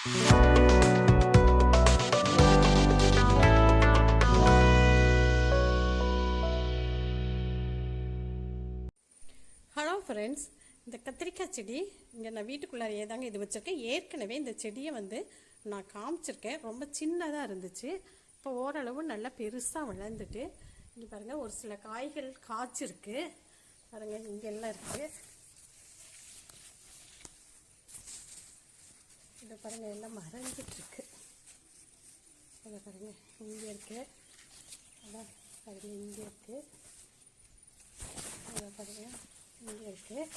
Hello friends, இந்த கத்திரிக்காய் செடி இங்கே நான் வீட்டுக்குள்ளாரையே தாங்க இது வச்சுருக்கேன். ஏற்கனவே இந்த செடியை நான் காமிச்சிருக்கேன். ரொம்ப சின்னதாக இருந்துச்சு. இப்போ ஓரளவு நல்லா பெருசாக வளர்ந்துட்டு இங்கே பாருங்கள், ஒரு சில காய்கள் காய்ச்சிருக்கு பாருங்கள். இங்கெல்லாம் இருக்குது. இதை பாருங்கள், எல்லாம் மறைஞ்சிட்ருக்கு. அதை பாருங்கள், இங்கே இருக்குது. அதான் பாருங்கள், இங்கே இருக்குது. அதை பாருங்கள், இங்கே இருக்குது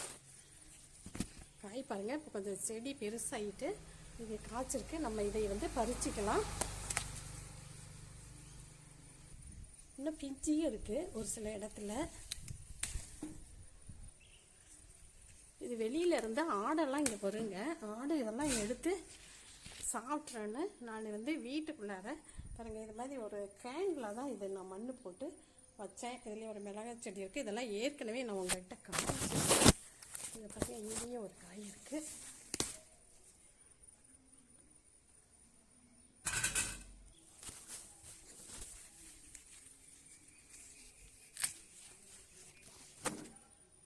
காய் பாருங்கள். இப்போ கொஞ்சம் செடி பெருசாகிட்டு இங்கே காய்ச்சிருக்கு. நம்ம இதை பறிச்சிக்கலாம். இன்னும் பிஞ்சியும் இருக்குது ஒரு சில இடத்துல. இது வெளியில் இருந்த ஆடெல்லாம் இங்கே வருங்க. ஆடு இதெல்லாம் எடுத்து சாப்பிட்றேன்னு நான் வீட்டுக்குள்ளார பாருங்கள், இது மாதிரி ஒரு கேனில் தான் இதை நான் மண் போட்டு வச்சேன். இதுலேயும் ஒரு மிளகாய் செடி இருக்குது. இதெல்லாம் ஏற்கனவே நான் உங்கள்கிட்ட காமிச்சிருக்கேன். இதை பார்த்தீங்கன்னா இங்கேயும் ஒரு காய் இருக்குது.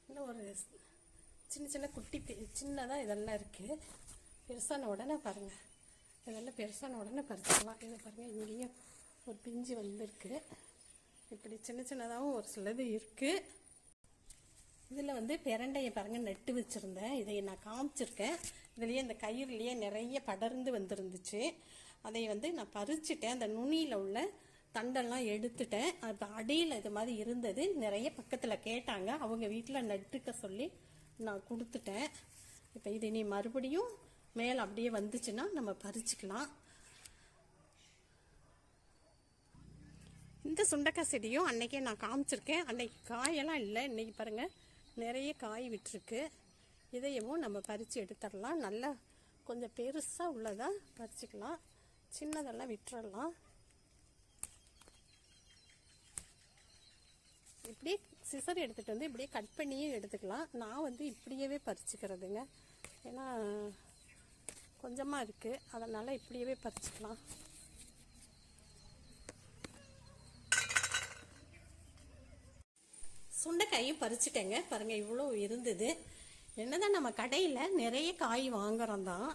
இன்னும் ஒரு சின்ன சின்ன குட்டி சின்னதாக இதெல்லாம் இருக்குது. பெருசான உடனே பாருங்கள், இதெல்லாம் பெருசான உடனே பறிச்சிக்கலாம். இதை பாருங்கள், இங்கேயும் ஒரு பிஞ்சு வந்திருக்கு. இப்படி சின்ன சின்னதாகவும் ஒரு சிலது இருக்குது. இதில் பிரண்டையை பாருங்கள் நட்டு வச்சுருந்தேன். இதை நான் காமிச்சிருக்கேன். இதுலேயே இந்த கயிறுலேயே நிறைய படர்ந்து வந்துருந்துச்சு. அதை நான் பறிச்சுட்டேன். அந்த நுனியில் உள்ள தண்டெல்லாம் எடுத்துட்டேன். அது அடியில் இது மாதிரி இருந்தது. நிறைய பக்கத்தில் கேட்டாங்க. அவங்க வீட்டில் நட்டுக்க சொல்லி நான் கொடுத்துட்டேன். இப்போ இது நீ மறுபடியும் மேலே அப்படியே வந்துச்சுன்னா நம்ம பறிச்சுக்கலாம். இந்த சுண்டைக்காய் செடியும் அன்னைக்கே நான் காமிச்சிருக்கேன். அன்னைக்கு காயெல்லாம் இல்லை. இன்னைக்கு பாருங்கள், நிறைய காய் விட்டுருக்கு. இதையவும் நம்ம பறித்து எடுத்துடலாம். நல்லா கொஞ்சம் பெருசாக உள்ளதாக பறிச்சுக்கலாம். சின்னதெல்லாம் விட்டுறலாம். இப்படியே சிசர் எடுத்துகிட்டு இப்படியே கட் பண்ணியும் எடுத்துக்கலாம். நான் இப்படியே பறிச்சுக்கிறதுங்க. ஏன்னா கொஞ்சமாக இருக்குது, அதனால் இப்படியே பறிச்சுக்கலாம். சுண்டைக்காயும் பறிச்சுட்டேங்க. பாருங்கள், இவ்வளோ இருந்தது. என்னதான் நம்ம கடையில் நிறைய காய் வாங்குறோம் தான்,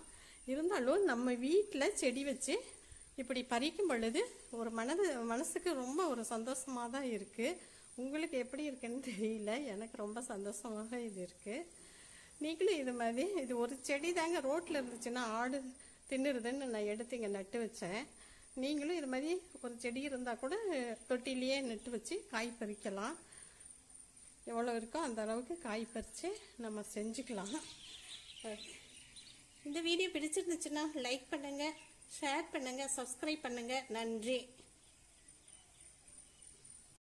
இருந்தாலும் நம்ம வீட்டில் செடி வச்சு இப்படி பறிக்கும் பொழுது ஒரு மனசுக்கு ரொம்ப ஒரு சந்தோஷமாக தான் இருக்குது. உங்களுக்கு எப்படி இருக்குன்னு தெரியல, எனக்கு ரொம்ப சந்தோஷமாக இது இருக்குது. நீங்களும் இது மாதிரி, இது ஒரு செடி தாங்க, ரோட்டில் இருந்துச்சுன்னா ஆடு தின்னுருதுன்னு நான் எடுத்து இங்கே நட்டு வச்சேன். நீங்களும் இது மாதிரி ஒரு செடி இருந்தால் கூட தொட்டிலேயே நட்டு வச்சு காய் பறிக்கலாம். எவ்வளோ இருக்கோ அந்த அளவுக்கு காய் பறித்து நம்ம செஞ்சுக்கலாம். இந்த வீடியோ பிடிச்சிருந்துச்சுன்னா லைக் பண்ணுங்கள், ஷேர் பண்ணுங்கள், சப்ஸ்கிரைப் பண்ணுங்கள். நன்றி.